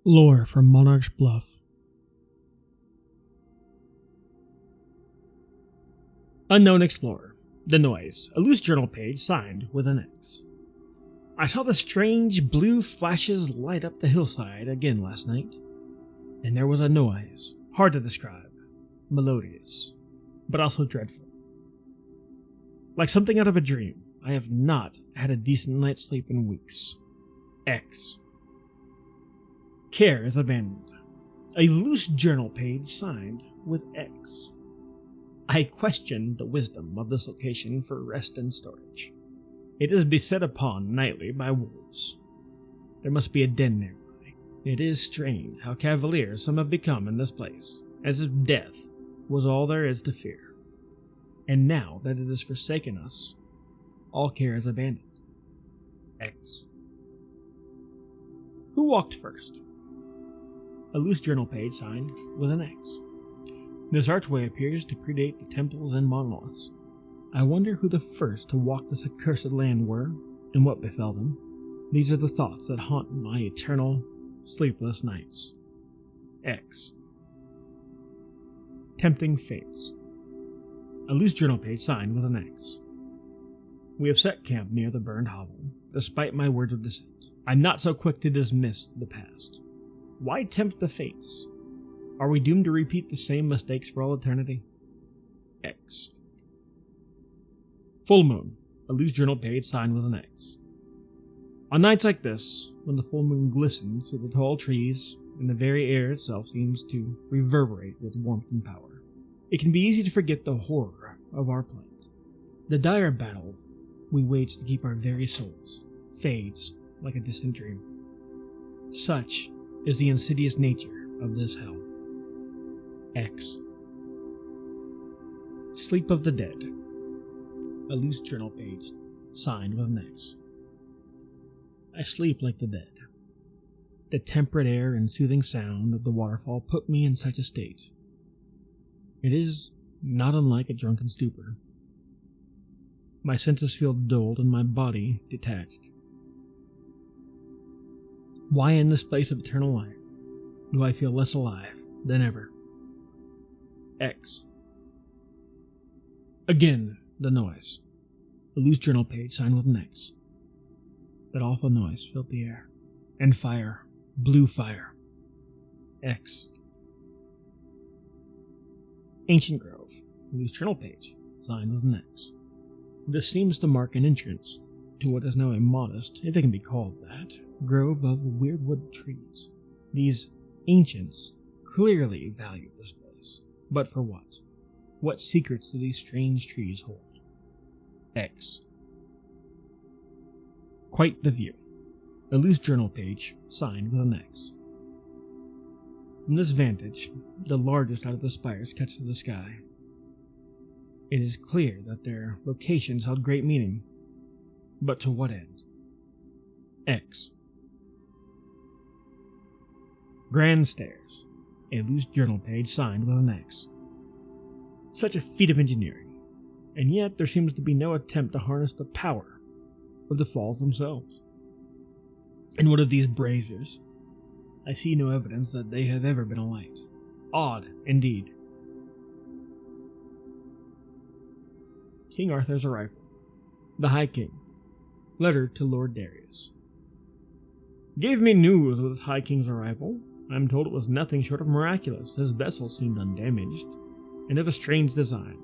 Lore from Monarch's Bluff. Unknown Explorer. The Noise. A loose journal page signed with an X. I saw the strange blue flashes light up the hillside again last night, and there was a noise, hard to describe, melodious, but also dreadful. Like something out of a dream, I have not had a decent night's sleep in weeks. X. Care is abandoned. A loose journal page signed with X. I question the wisdom of this location for rest and storage. It is beset upon nightly by wolves. There must be a den nearby. It is strange how cavalier some have become in this place, as if death was all there is to fear. And now that it has forsaken us, all care is abandoned. X. Who walked first? A loose journal page signed with an X. This archway appears to predate the temples and monoliths. I wonder who the first to walk this accursed land were, and what befell them. These are the thoughts that haunt my eternal, sleepless nights. X. Tempting Fates. A loose journal page signed with an X. We have set camp near the burned hovel, despite my words of dissent. I'm not so quick to dismiss the past. Why tempt the fates? Are we doomed to repeat the same mistakes for all eternity? X. Full Moon. A loose journal page signed with an X. On nights like this, when the full moon glistens through the tall trees and the very air itself seems to reverberate with warmth and power, it can be easy to forget the horror of our plight. The dire battle we wage to keep our very souls fades like a distant dream. Such is the insidious nature of this hell. X. Sleep of the Dead. A loose journal page signed with an X. I sleep like the dead. The temperate air and soothing sound of the waterfall put me in such a state. It is not unlike a drunken stupor. My senses feel dulled and my body detached. Why in this place of eternal life do I feel less alive than ever? X. Again, the noise. A loose journal page signed with an X. That awful noise filled the air. And fire. Blue fire. X. Ancient Grove. A loose journal page signed with an X. This seems to mark an entrance to what is now a modest, if it can be called that, grove of weirdwood trees. These ancients clearly valued this place. But for what? What secrets do these strange trees hold? X. Quite the view. A loose journal page signed with an X. From this vantage, the largest out of the spires cuts to the sky. It is clear that their locations held great meaning. But to what end? X. Grand Stairs. A loose journal page signed with an X. Such a feat of engineering, and yet there seems to be no attempt to harness the power of the falls themselves. And what of these braziers? I see no evidence that they have ever been alight. Odd, indeed. King Arthur's Arrival. The High King. Letter to Lord Darius. Gave me news of this High King's arrival. I am told it was nothing short of miraculous. His vessel seemed undamaged, and of a strange design.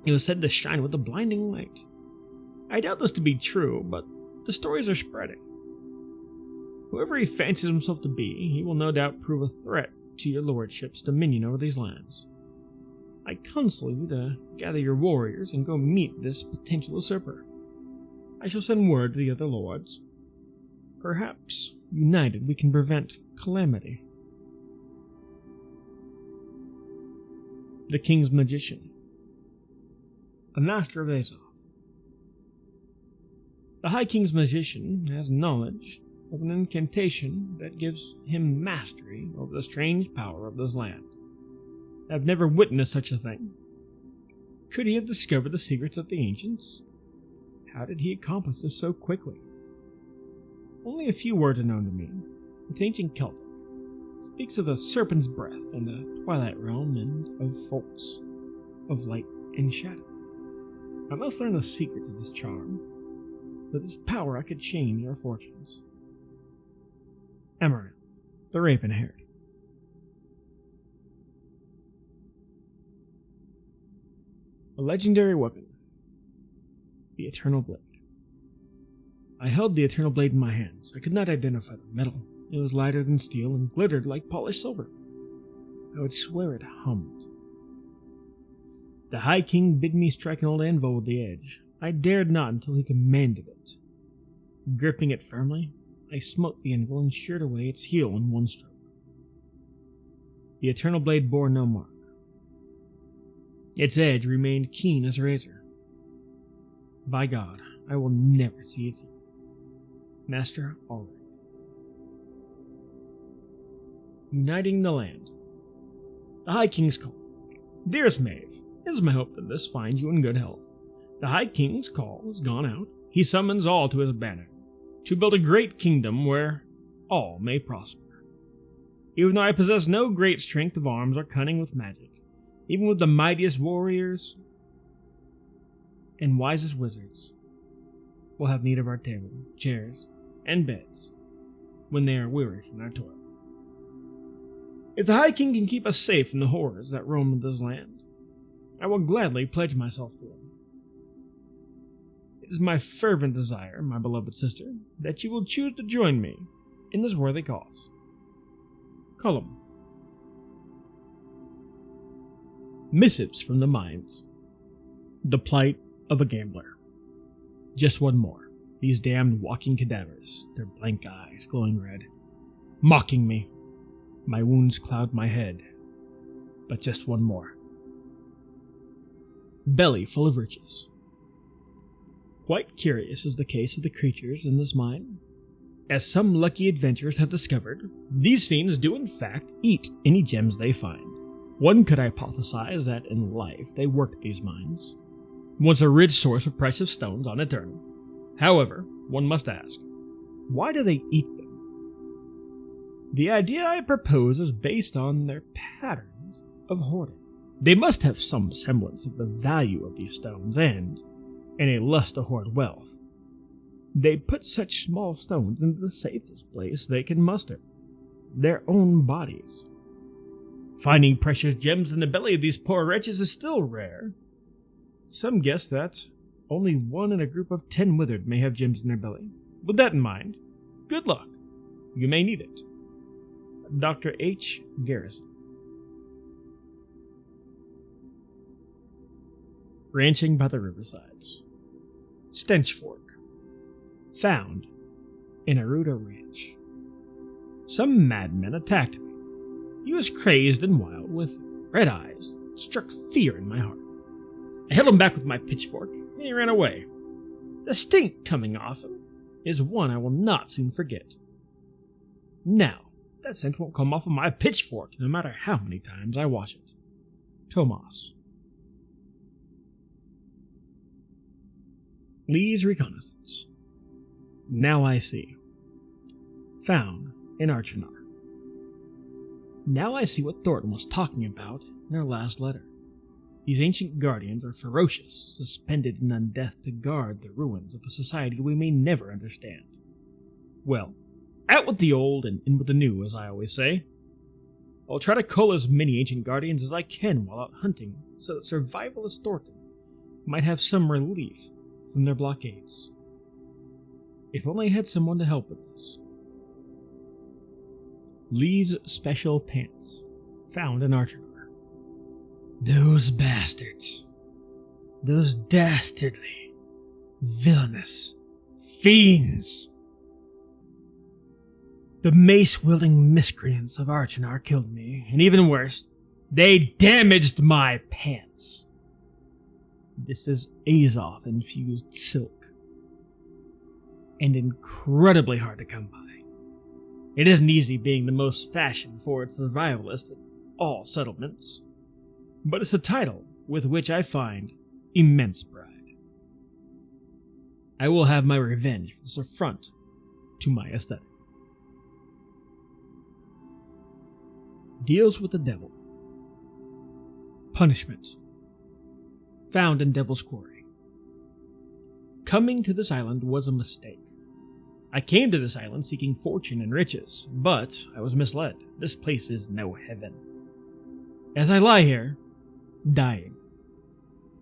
It was said to shine with a blinding light. I doubt this to be true, but the stories are spreading. Whoever he fancies himself to be, he will no doubt prove a threat to your lordship's dominion over these lands. I counsel you to gather your warriors and go meet this potential usurper. I shall send word to the other lords. Perhaps, united, we can prevent calamity. The King's Magician. A Master of Azoth. The High King's Magician has knowledge of an incantation that gives him mastery over the strange power of this land. I have never witnessed such a thing. Could he have discovered the secrets of the ancients? How did he accomplish this so quickly? Only a few words are known to me. It's ancient Celtic, speaks of the serpent's breath and the twilight realm and of folks, of light and shadow. I must learn the secret to this charm. With this power I could change our fortunes. Amaranth, the raven-haired. A legendary weapon. The Eternal Blade. I held the Eternal Blade in my hands. I could not identify the metal. It was lighter than steel and glittered like polished silver. I would swear it hummed. The High King bid me strike an old anvil with the edge. I dared not until he commanded it. Gripping it firmly, I smote the anvil and sheared away its heel in one stroke. The Eternal Blade bore no mark. Its edge remained keen as a razor. By God, I will never see its equal. Master Warwick. Uniting the Land. The High King's Call. Dearest Maeve, it is my hope that this finds you in good health. The High King's call has gone out. He summons all to his banner, to build a great kingdom where all may prosper. Even though I possess no great strength of arms or cunning with magic, even with the mightiest warriors and wisest wizards will have need of our table, chairs, and beds when they are weary from their toil. If the High King can keep us safe from the horrors that roam this land, I will gladly pledge myself to him. It is my fervent desire, my beloved sister, that you will choose to join me in this worthy cause. Column. Missives from the Mines. The plight of a gambler. Just one more. These damned walking cadavers, their blank eyes glowing red, mocking me. My wounds cloud my head. But just one more. Belly full of riches. Quite curious is the case of the creatures in this mine. As some lucky adventurers have discovered, these fiends do in fact eat any gems they find. One could hypothesize that in life they worked these mines, once a rich source of precious stones on Eternal. However, one must ask, why do they eat them? The idea I propose is based on their patterns of hoarding. They must have some semblance of the value of these stones and, in a lust to hoard wealth, they put such small stones into the safest place they can muster, their own bodies. Finding precious gems in the belly of these poor wretches is still rare. Some guess that only 1 in a group of 10 withered may have gems in their belly. With that in mind, good luck. You may need it. Dr. H. Garrison. Ranching by the Riversides. Stenchfork. Found in Aruda Ranch. Some madman attacked me. He was crazed and wild, with red eyes that struck fear in my heart. I held him back with my pitchfork, and he ran away. The stink coming off him is one I will not soon forget. Now, that scent won't come off of my pitchfork, no matter how many times I wash it. Tomas. Lee's Reconnaissance. Now I see. Found in Archanar. Now I see what Thornton was talking about in her last letter. These ancient guardians are ferocious, suspended in undeath to guard the ruins of a society we may never understand. Well, out with the old and in with the new, as I always say. I'll try to cull as many ancient guardians as I can while out hunting, so that survivalist Thornton might have some relief from their blockades. If only I had someone to help with this. Lee's Special Pants. Found in Archanar. Those bastards. Those dastardly, villainous fiends. The mace-wielding miscreants of Archanar killed me, and even worse, they damaged my pants. This is Azoth-infused silk, and incredibly hard to come by. It isn't easy being the most fashion-forward survivalist in all settlements, but it's a title with which I find immense pride. I will have my revenge for this affront to my aesthetic. deals with the devil. Punishment. Found in Devil's Quarry. Coming to this island was a mistake. I came to this island seeking fortune and riches, but I was misled. This place is no heaven. As I lie here, dying,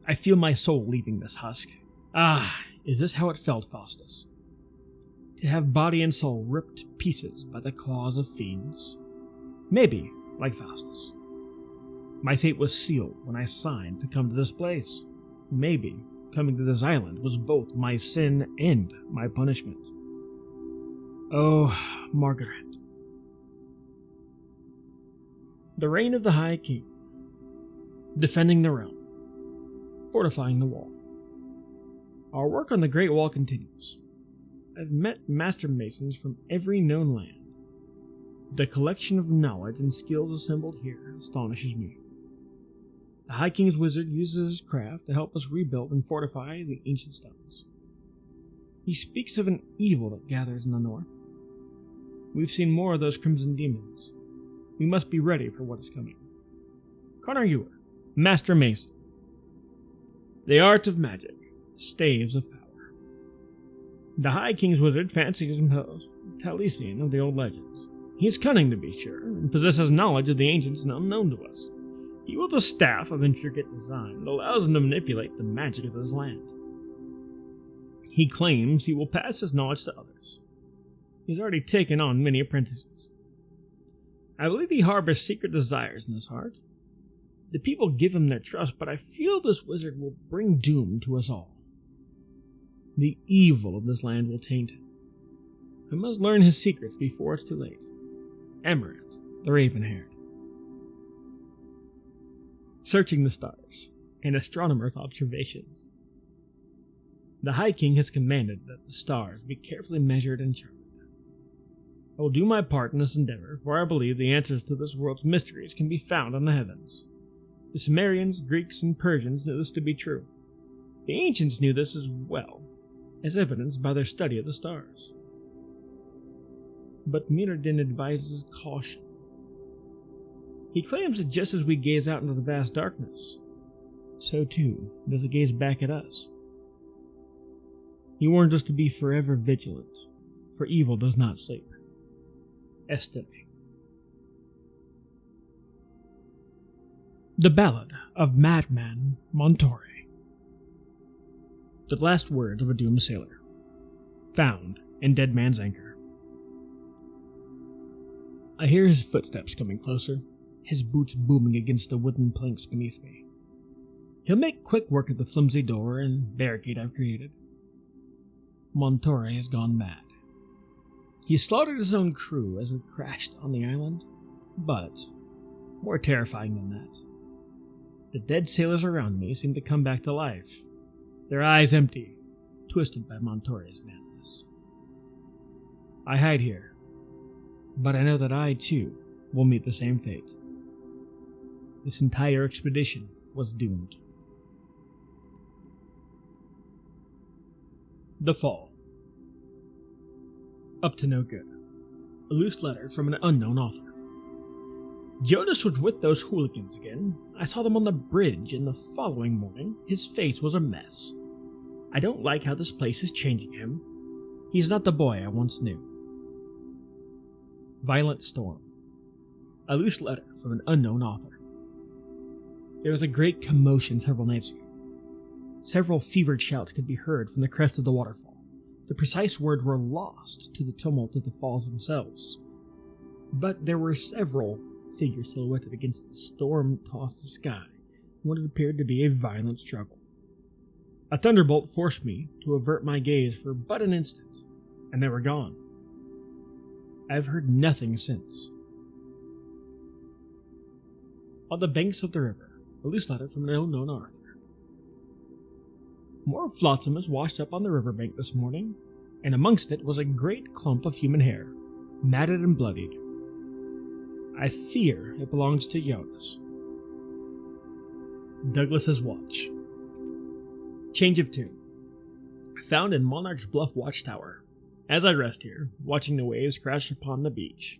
I feel my soul leaving this husk. Ah, is this how it felt, Faustus? To have body and soul ripped to pieces by the claws of fiends? Maybe, like Faustus. My fate was sealed when I signed to come to this place. Maybe coming to this island was both my sin and my punishment. Oh, Margaret. The reign of the High King. Defending the realm. Fortifying the wall. Our work on the Great Wall continues. I've met master masons from every known land. The collection of knowledge and skills assembled here astonishes me. The High King's wizard uses his craft to help us rebuild and fortify the ancient stones. He speaks of an evil that gathers in the north. We've seen more of those crimson demons. We must be ready for what is coming. Connor Ewer, Master Mason. The art of magic, staves of power. The High King's wizard fancies himself Taliesin of the old legends. He is cunning, to be sure, and possesses knowledge of the ancients unknown to us. He wields a staff of intricate design that allows him to manipulate the magic of his land. He claims he will pass his knowledge to others. He's already taken on many apprentices. I believe he harbors secret desires in his heart. The people give him their trust, but I feel this wizard will bring doom to us all. The evil of this land will taint him. I must learn his secrets before it's too late. Amaranth, the raven-haired. Searching the stars, and astronomers' observations. The High King has commanded that the stars be carefully measured and charted. I will do my part in this endeavor, for I believe the answers to this world's mysteries can be found in the heavens. The Sumerians, Greeks, and Persians knew this to be true. The ancients knew this as well, as evidenced by their study of the stars. But Mirrodin advises caution. He claims that just as we gaze out into the vast darkness, so too does it gaze back at us. He warns us to be forever vigilant, for evil does not sleep. Estelle. The Ballad of Madman, Montore. The last words of a doomed sailor. Found in Dead Man's Anchor. I hear his footsteps coming closer, his boots booming against the wooden planks beneath me. He'll make quick work of the flimsy door and barricade I've created. Montore has gone mad. He slaughtered his own crew as we crashed on the island, but more terrifying than that. The dead sailors around me seem to come back to life, their eyes empty, twisted by Montore's madness. I hide here, but I know that I, too, will meet the same fate. This entire expedition was doomed. The Fall. Up to no good. A loose letter from an unknown author. Jonas was with those hooligans again. I saw them on the bridge, and the following morning, his face was a mess. I don't like how this place is changing him. He's not the boy I once knew. Violent Storm. A loose letter from an unknown author. There was a great commotion several nights ago. Several fevered shouts could be heard from the crest of the waterfall. The precise words were lost to the tumult of the falls themselves. But there were several figures silhouetted against the storm-tossed sky in what appeared to be a violent struggle. A thunderbolt forced me to avert my gaze for but an instant, and they were gone. I've heard nothing since. On the banks of the river, a loose letter from an unknown author. More flotsam was washed up on the riverbank this morning, and amongst it was a great clump of human hair, matted and bloodied. I fear it belongs to Jonas. Douglas's Watch. Change of tune. Found in Monarch's Bluff watchtower. As I rest here, watching the waves crash upon the beach,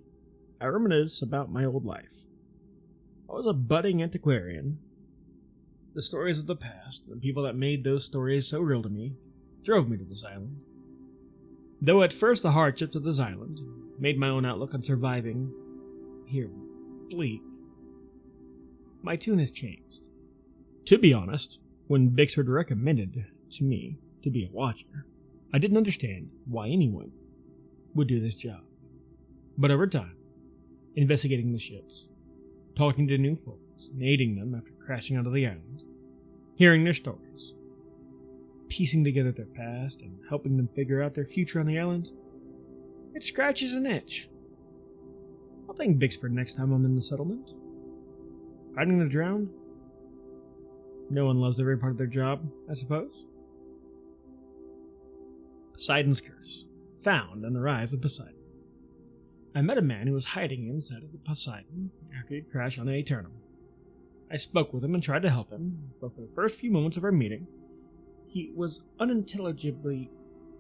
I reminisce about my old life. I was a budding antiquarian. The stories of the past, the people that made those stories so real to me, drove me to this island. Though at first the hardships of this island made my own outlook on surviving here bleak, my tune has changed. To be honest, when Bixford recommended to me to be a watcher, I didn't understand why anyone would do this job. But over time, investigating the ships, talking to new folks, and aiding them after crashing onto the island, hearing their stories, piecing together their past, and helping them figure out their future on the island, it scratches an itch. I'll thank Bixford next time I'm in the settlement. Hiding the drowned? No one loves every part of their job, I suppose. Poseidon's Curse, found in the Rise of Poseidon. I met a man who was hiding inside of the Poseidon after he'd crashed on the Aeternum. I spoke with him and tried to help him, but for the first few moments of our meeting, he was unintelligibly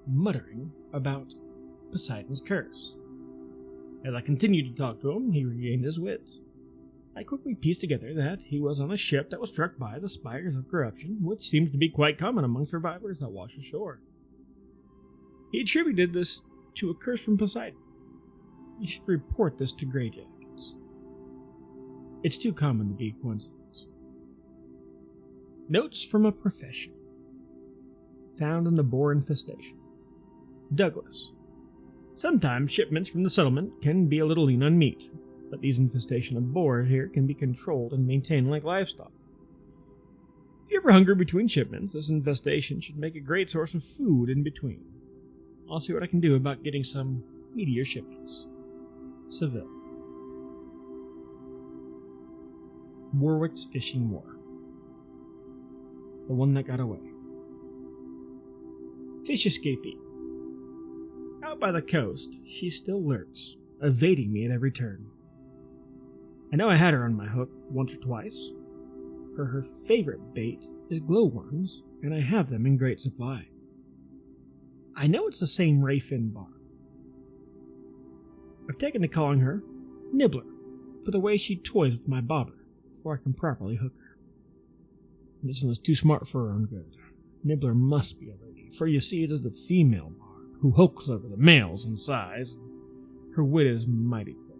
muttering about Poseidon's Curse. As I continued to talk to him, he regained his wits. I quickly pieced together that he was on a ship that was struck by the spires of corruption, which seems to be quite common among survivors that wash ashore. He attributed this to a curse from Poseidon. You should report this to Grey Jackets. It's too common to be a coincidence. Notes from a professional. Found in the boar infestation. Douglas. Sometimes shipments from the settlement can be a little lean on meat, but these infestation of boar here can be controlled and maintained like livestock. If you're ever hungry between shipments, this infestation should make a great source of food in between. I'll see what I can do about getting some meatier shipments. Seville. Warwick's fishing war. The one that got away. Fish escapee. Out by the coast, she still lurks, evading me at every turn. I know I had her on my hook once or twice, for her favorite bait is glowworms, and I have them in great supply. I know it's the same rayfin barb. I've taken to calling her Nibbler for the way she toys with my bobber before I can properly hook her. This one is too smart for her own good. Nibbler must be a lady, for you see it is the female barb who hulks over the males in size. Her wit is mighty quick.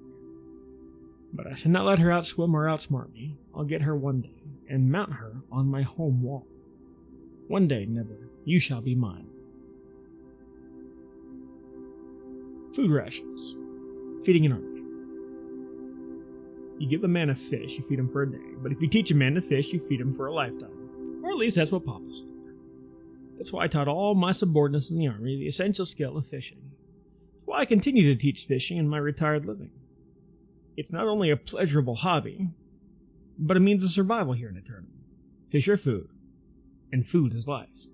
But I shall not let her outswim or outsmart me. I'll get her one day and mount her on my home wall. One day, Nibbler, you shall be mine. Food rations. Feeding an army. You give a man a fish, you feed him for a day. But if you teach a man to fish, you feed him for a lifetime. Or at least that's what Papa said. That's why I taught all my subordinates in the army the essential skill of fishing. That's why I continue to teach fishing in my retired living. It's not only a pleasurable hobby, but a means of survival here in Eternum. Fish are food, and food is life.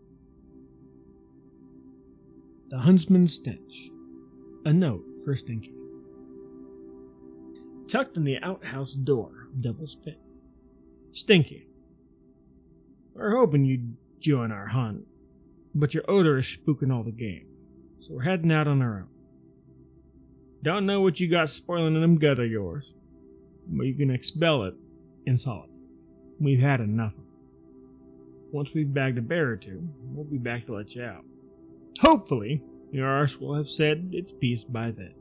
The Huntsman's Stench. A note for Stinky. Tucked in the outhouse door of Devil's Pit. Stinky. We're hoping you'd join our hunt, but your odor is spooking all the game, so we're heading out on our own. Don't know what you got spoiling in them gut of yours, but you can expel it in solitude. We've had enough of it. Once we've bagged a bear or two, we'll be back to let you out. Hopefully, your arse will have said its piece by then.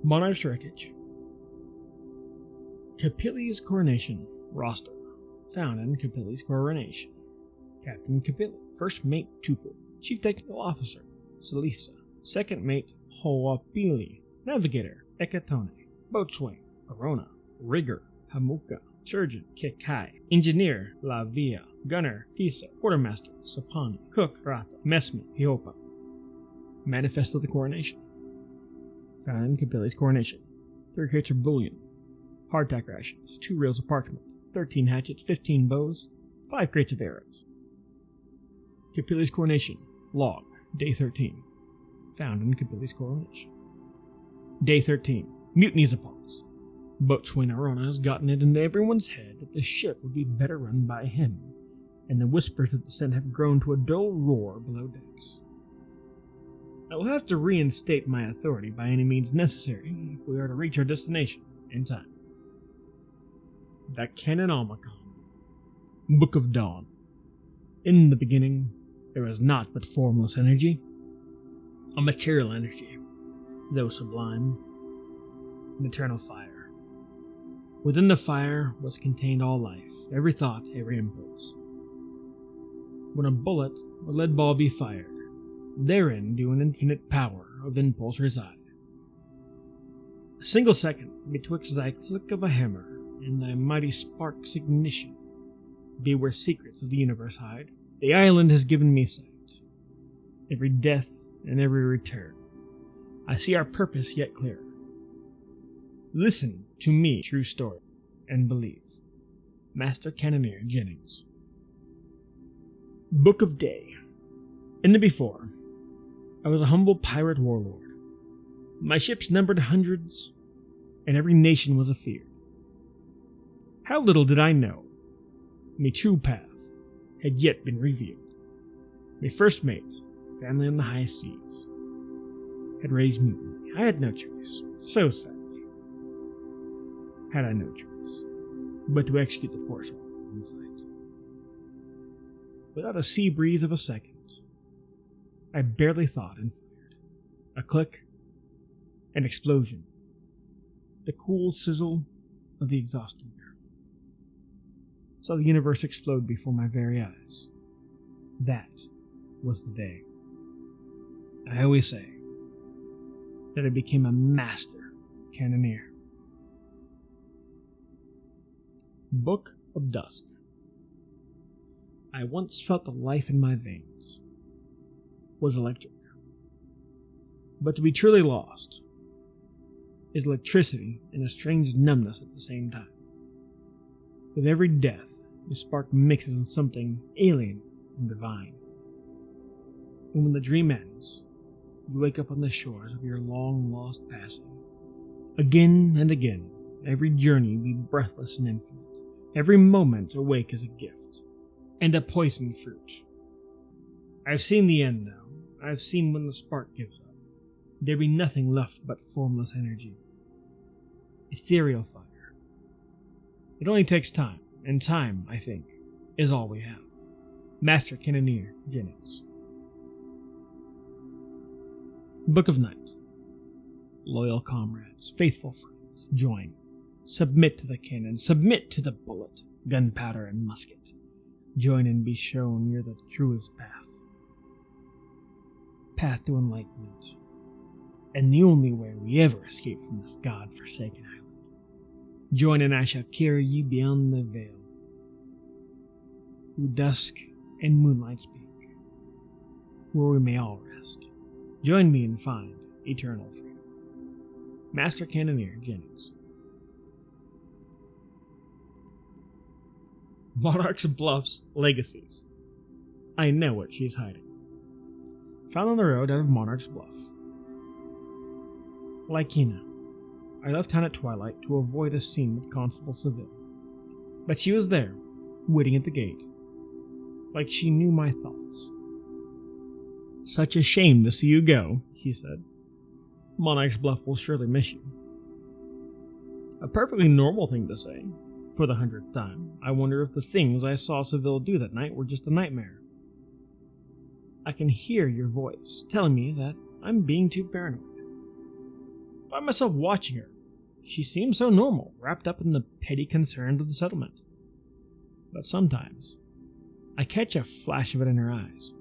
Monarch's Wreckage. Capilli's Coronation Roster. Found in Capilli's Coronation. Captain Capilli. First Mate Tupu. Chief Technical Officer Salisa. Second Mate Hoapili. Navigator Ekatone. Boatswain Arona. Rigger Hamuka. Surgeon Kekai. Engineer La Via. Gunner Fisa. Quartermaster Sapani. Cook Rata. Messmate Hiopa. Manifest of the Coronation. Found in Capilli's Coronation. 3 crates of bullion. Hardtack rations. 2 reels of parchment. 13 hatchets. 15 bows. 5 crates of arrows. Capilli's Coronation. Log. Day 13. Found in Capilli's Coronation. Day 13. Mutinies upon us. Boatswain Arona has gotten it into everyone's head that the ship would be better run by him, and the whispers of dissent have grown to a dull roar below decks. I will have to reinstate my authority by any means necessary if we are to reach our destination in time. The Cannonomicon. Book of Dawn. In the beginning, there was naught but formless energy, a material energy, though sublime, an eternal fire. Within the fire was contained all life, every thought, every impulse. When a bullet or lead ball be fired, therein do an infinite power of impulse reside. A single second betwixt thy click of a hammer and thy mighty spark's ignition be where secrets of the universe hide. The island has given me sight. Every death and every return, I see our purpose yet clearer. Listen to me, true story, and believe. Master Cannoneer Jennings. Book of Day. In the before, I was a humble pirate warlord. My ships numbered hundreds, and every nation was afeard. How little did I know, me true path had yet been revealed. My first mate, family on the high seas, had raised mutiny. I had no choice, so sadly had I no choice, but to execute the portal on sight. Without a sea breeze of a second, I barely thought and fired. A click, an explosion, the cool sizzle of the exhaust barrel. Saw the universe explode before my very eyes. That was the day. I always say that I became a master cannoneer. Book of Dusk. I once felt the life in my veins was electric. But to be truly lost is electricity and a strange numbness at the same time. With every death, the spark mixes with something alien and divine. And when the dream ends, you wake up on the shores of your long-lost passing. Again and again, every journey be breathless and infinite. Every moment awake is a gift, and a poisoned fruit. I've seen the end, though. I've seen when the spark gives up. There be nothing left but formless energy. Ethereal fire. It only takes time, and time, I think, is all we have. Master Cannoneer Jennings. Book of Night. Loyal comrades, faithful friends, join. Submit to the cannon, submit to the bullet, gunpowder, and musket. Join and be shown you're the truest path. Path to enlightenment. And the only way we ever escape from this god-forsaken island. Join and I shall carry you beyond the veil. Through dusk and moonlight speak, where we may all rest. Join me and find eternal freedom. Master Cannoneer Jennings. Monarch's Bluffs Legacies. I know what she's hiding. Found on the road out of Monarch's Bluff. Like Hina, I left town at twilight to avoid a scene with Constable Seville. But she was there, waiting at the gate, like she knew my thoughts. Such a shame to see you go, she said. Monarch's Bluff will surely miss you. A perfectly normal thing to say. For the 100th time, I wonder if the things I saw Seville do that night were just a nightmare. I can hear your voice telling me that I'm being too paranoid. I find myself watching her. She seems so normal, wrapped up in the petty concerns of the settlement. But sometimes, I catch a flash of it in her eyes.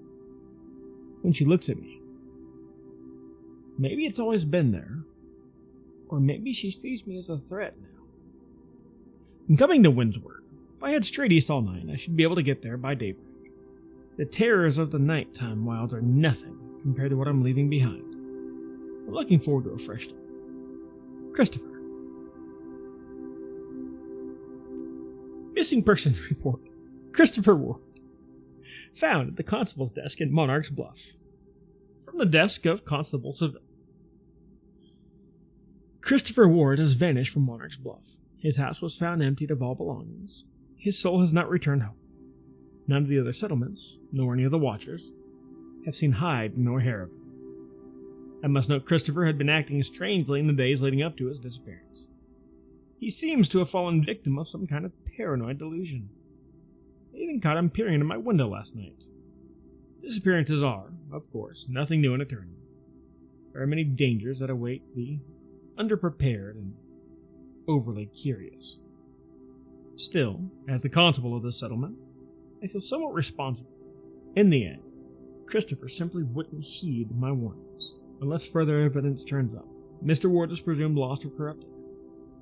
When she looks at me. Maybe it's always been there. Or maybe she sees me as a threat now. I'm coming to Windsor. If I head straight east all night, I should be able to get there by daybreak. The terrors of the nighttime wilds are nothing compared to what I'm leaving behind. I'm looking forward to a fresh start. Christopher. Missing persons report. Christopher Warwick. Found at the constable's desk in Monarch's Bluff. From the desk of Constable Seville. Christopher Ward has vanished from Monarch's Bluff. His house was found emptied of all belongings. His soul has not returned home. None of the other settlements, nor any of the watchers, have seen hide nor hair of him. I must note Christopher had been acting strangely in the days leading up to his disappearance. He seems to have fallen victim of some kind of paranoid delusion. I even caught him peering into my window last night. Disappearances are, of course, nothing new in Eternal. There are many dangers that await the underprepared and overly curious. Still, as the constable of this settlement, I feel somewhat responsible. In the end, Christopher simply wouldn't heed my warnings. Unless further evidence turns up, Mr. Ward is presumed lost or corrupted.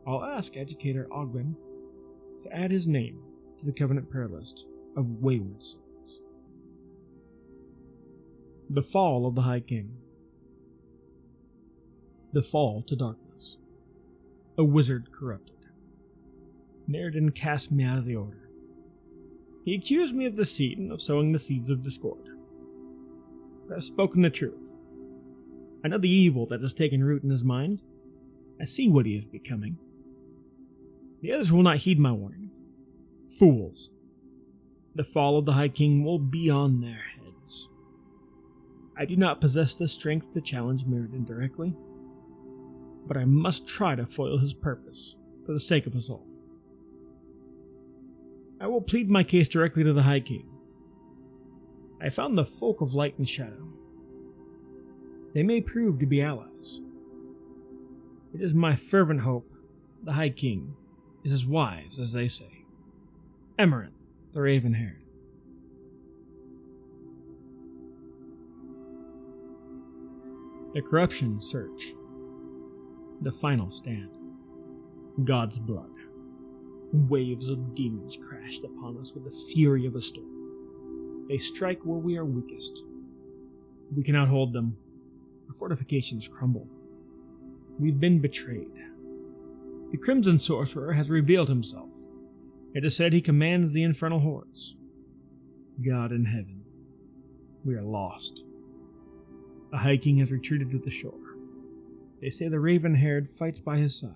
I'll ask Educator Ogwin to add his name to the Covenant prayer list of wayward souls. The Fall of the High King. The Fall to Darkness. A wizard corrupted. Meriden cast me out of the order. He accused me of deceit and of sowing the seeds of discord. But I've spoken the truth. I know the evil that has taken root in his mind. I see what he is becoming. The others will not heed my warning. Fools. The fall of the High King will be on their heads. I do not possess the strength to challenge Meriden directly, but I must try to foil his purpose for the sake of us all. I will plead my case directly to the High King. I found the folk of light and shadow. They may prove to be allies. It is my fervent hope the High King is as wise as they say. Amaranth, the Raven-Haired. The Corruption Search. The Final Stand. God's Blood. Waves of demons crashed upon us with the fury of a storm. They strike where we are weakest. We cannot hold them. Our fortifications crumble. We've been betrayed. The Crimson Sorcerer has revealed himself. It is said he commands the infernal hordes. God in heaven, we are lost. The High King has retreated to the shore. They say the Raven-Haired fights by his side.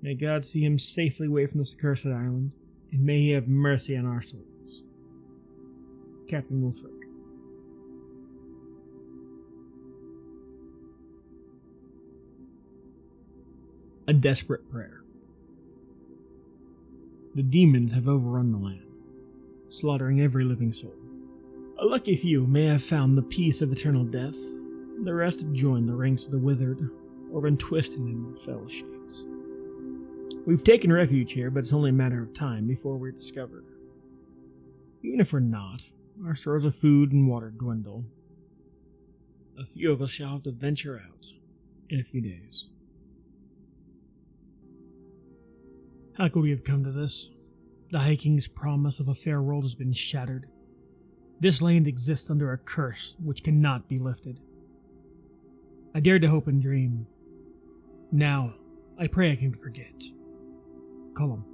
May God see him safely away from this accursed island, and may he have mercy on our souls. Captain Wolfric. A Desperate Prayer. The demons have overrun the land, slaughtering every living soul. A lucky few may have found the peace of eternal death. The rest have joined the ranks of the withered, or been twisted into fell shapes. We've taken refuge here, but it's only a matter of time before we're discovered. Even if we're not, our stores of food and water dwindle. A few of us shall have to venture out in a few days. How could we have come to this? The High King's promise of a fair world has been shattered. This land exists under a curse which cannot be lifted. I dared to hope and dream. Now, I pray I can forget. Column.